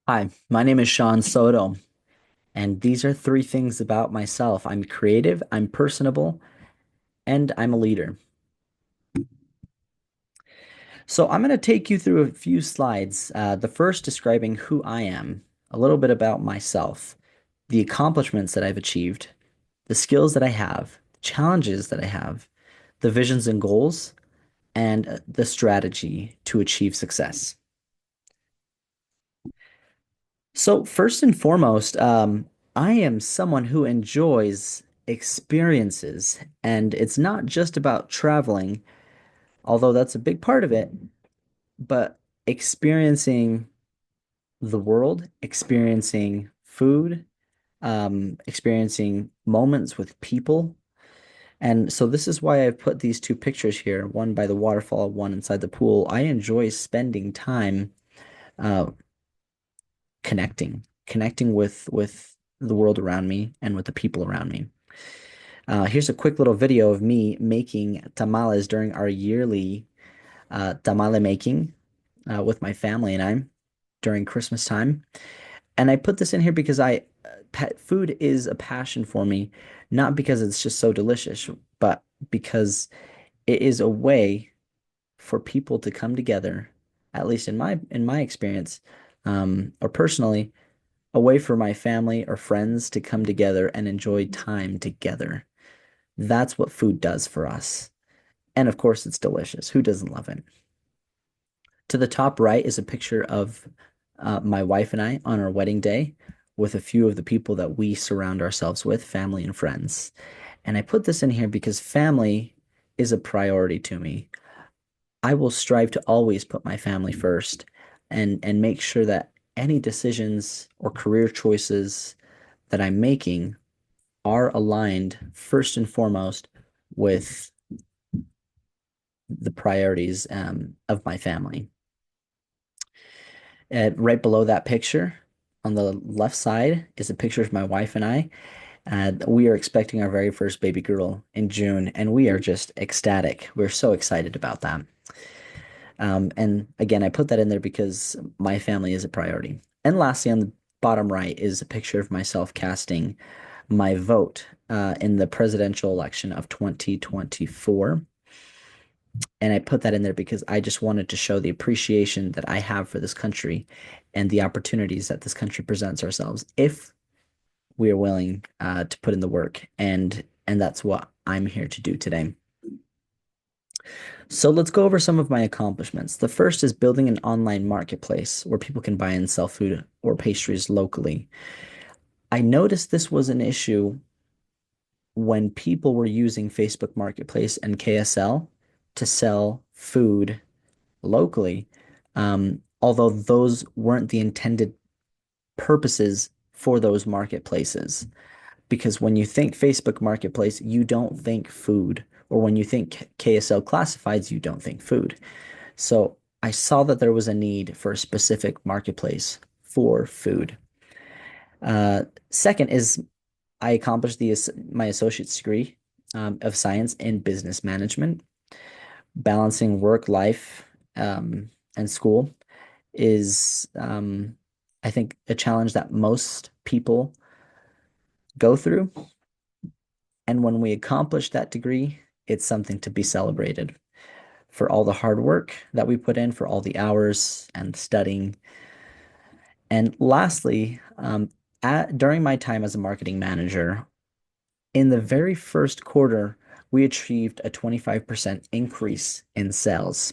Hi, my name is Shawn Soto, and these are three things about myself. I'm creative, I'm personable, and I'm a leader. So I'm going to take you through a few slides. The first describing who I am, a little bit about myself, the accomplishments that I've achieved, the skills that I have, challenges that I have, the visions and goals, and the strategy to achieve success. So, first and foremost, I am someone who enjoys experiences, and it's not just about traveling, although that's a big part of it, but experiencing the world, experiencing food, experiencing moments with people. And so, this is why I've put these two pictures here, one by the waterfall, one inside the pool. I enjoy spending time uh, connecting with the world around me and with the people around me. Here's a quick little video of me making tamales during our yearly tamale making with my family and I during Christmas time. And I put this in here because pet food is a passion for me, not because it's just so delicious, but because it is a way for people to come together, at least in my experience, or personally a way for my family or friends to come together and enjoy time together. That's what food does for us. And of course, it's delicious. Who doesn't love it? To the top right is a picture of my wife and I on our wedding day with a few of the people that we surround ourselves with, family and friends. And I put this in here because family is a priority to me. I will strive to always put my family first and make sure that any decisions or career choices that I'm making are aligned first and foremost with the priorities of my family. Right below that picture on the left side is a picture of my wife and I. We are expecting our very first baby girl in June, and we are just ecstatic. We're so excited about that. And again, I put that in there because my family is a priority. And lastly, on the bottom right is a picture of myself casting my vote in the presidential election of 2024. And I put that in there because I just wanted to show the appreciation that I have for this country and the opportunities that this country presents ourselves if we are willing to put in the work. And that's what I'm here to do today. So let's go over some of my accomplishments. The first is building an online marketplace where people can buy and sell food or pastries locally. I noticed this was an issue when people were using Facebook Marketplace and KSL to sell food locally, although those weren't the intended purposes for those marketplaces. Because when you think Facebook Marketplace, you don't think food, or when you think KSL Classifieds, you don't think food. So I saw that there was a need for a specific marketplace for food. Second is I accomplished my associate's degree of science in business management. Balancing work, life, and school is, I think, a challenge that most people go through. And when we accomplish that degree, it's something to be celebrated for all the hard work that we put in, for all the hours and studying. And lastly, during my time as a marketing manager, in the very first quarter, we achieved a 25% increase in sales.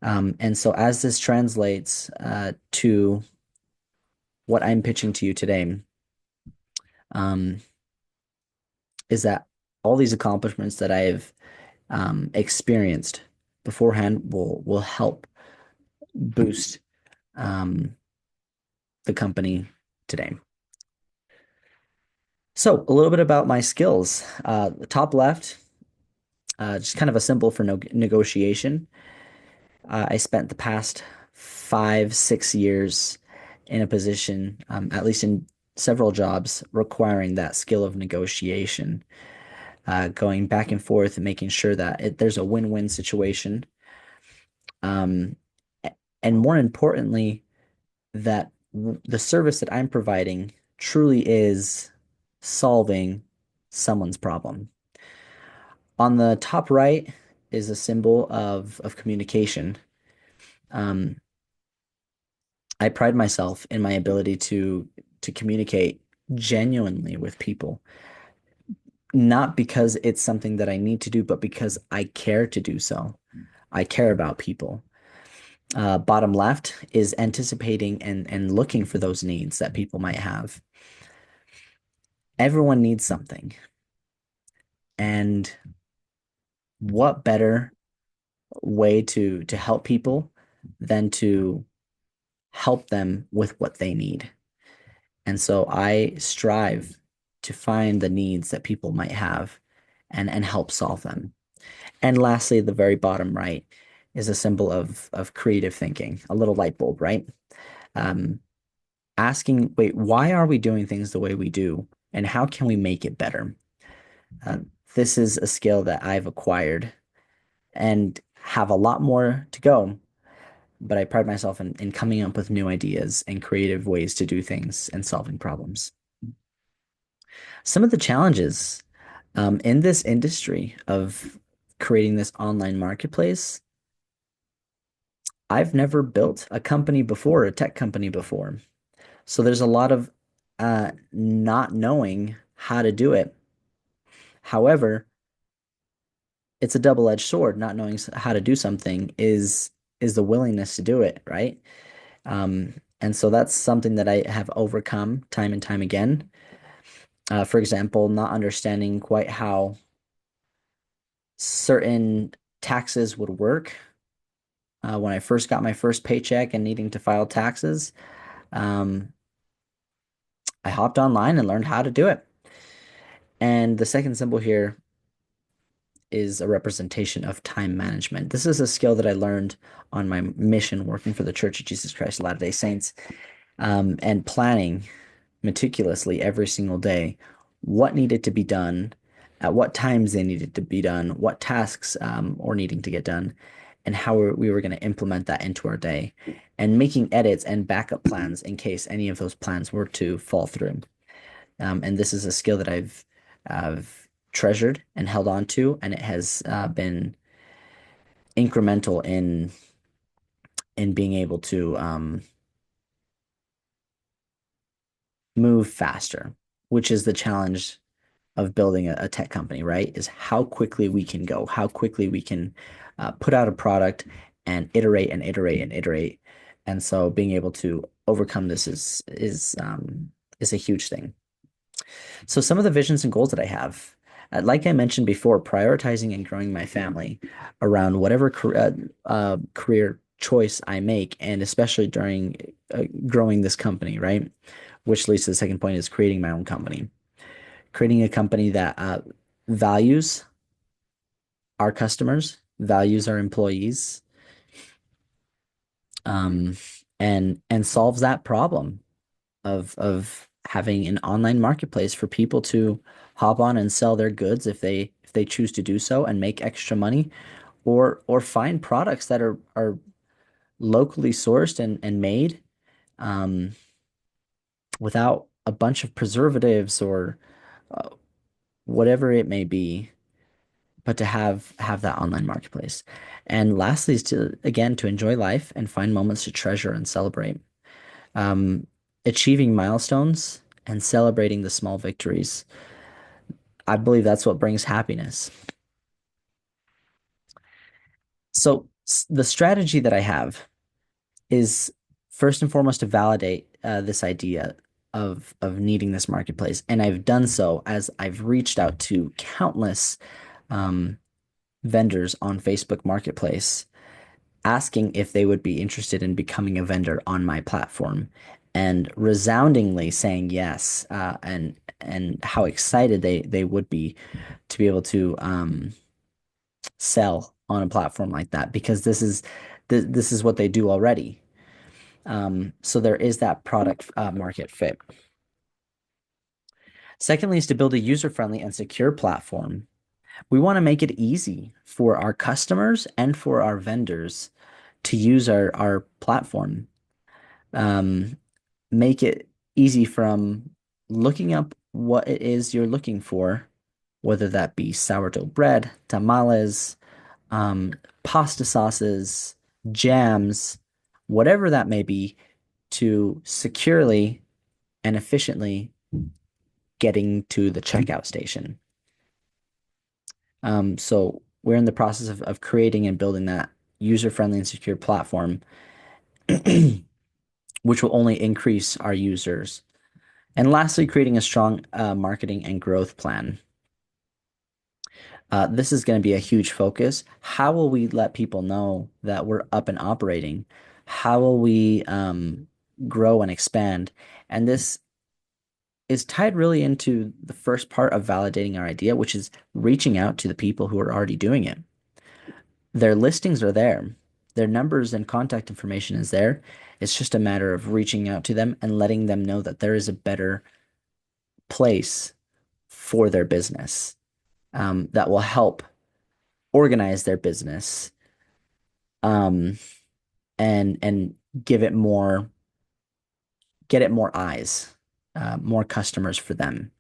And so, as this translates to what I'm pitching to you today, um, is that all these accomplishments that I've experienced beforehand will help boost um, the company today. So, a little bit about my skills. The top left, just kind of a symbol for no negotiation. I spent the past 5, 6 years in a position, at least in several jobs, requiring that skill of negotiation, going back and forth and making sure that there's a win-win situation. Um, and more importantly, that the service that I'm providing truly is solving someone's problem. On the top right is a symbol of communication. Um, I pride myself in my ability to communicate genuinely with people, not because it's something that I need to do, but because I care to do so. I care about people. Bottom left is anticipating and looking for those needs that people might have. Everyone needs something. And what better way to help people than to help them with what they need? And so I strive to find the needs that people might have and help solve them. And lastly, the very bottom right is a symbol of creative thinking, a little light bulb, right? Um, Asking, wait, why are we doing things the way we do? And how can we make it better? Uh, this is a skill that I've acquired and have a lot more to go, but I pride myself in coming up with new ideas and creative ways to do things and solving problems. Some of the challenges in this industry of creating this online marketplace, I've never built a company before, a tech company before. So there's a lot of not knowing how to do it. However, it's a double-edged sword. Not knowing how to do something is the willingness to do it, right? And so that's something that I have overcome time and time again. For example, not understanding quite how certain taxes would work. When I first got my first paycheck and needing to file taxes, um, I hopped online and learned how to do it. And the second symbol here is a representation of time management. This is a skill that I learned on my mission working for the Church of Jesus Christ of Latter-day Saints, and planning meticulously every single day what needed to be done, at what times they needed to be done, what tasks were needing to get done, and how we were going to implement that into our day, and making edits and backup plans in case any of those plans were to fall through. And this is a skill that I've treasured and held on to, and it has been incremental in being able to move faster, which is the challenge of building a tech company, right? Is how quickly we can go, how quickly we can put out a product and iterate and iterate and iterate. And so being able to overcome this is a huge thing. So some of the visions and goals that I have, like I mentioned before, prioritizing and growing my family around whatever career choice I make, and especially during growing this company, right? Which leads to the second point is creating my own company. Creating a company that values our customers, values our employees, um, and solves that problem of having an online marketplace for people to hop on and sell their goods if they choose to do so and make extra money, or find products that are locally sourced and made um, without a bunch of preservatives or uh, whatever it may be, but to have that online marketplace. And lastly is to again to enjoy life and find moments to treasure and celebrate. Um, Achieving milestones and celebrating the small victories. I believe that's what brings happiness. So the strategy that I have is first and foremost to validate this idea of needing this marketplace, and I've done so as I've reached out to countless um, vendors on Facebook Marketplace, asking if they would be interested in becoming a vendor on my platform, and resoundingly saying yes, and how excited they would be to be able to sell on a platform like that because this is what they do already. So there is that product market fit. Secondly, is to build a user-friendly and secure platform. We want to make it easy for our customers and for our vendors to use our platform. Um, make it easy from looking up what it is you're looking for, whether that be sourdough bread, tamales, um, pasta sauces, jams, whatever that may be, to securely and efficiently getting to the checkout station. So we're in the process of creating and building that user-friendly and secure platform, which will only increase our users. And lastly, creating a strong marketing and growth plan. This is going to be a huge focus. How will we let people know that we're up and operating? How will we grow and expand? And this is tied really into the first part of validating our idea, which is reaching out to the people who are already doing it. Their listings are there, their numbers and contact information is there. It's just a matter of reaching out to them and letting them know that there is a better place for their business that will help organize their business um, and give it more, get it more eyes, more customers for them.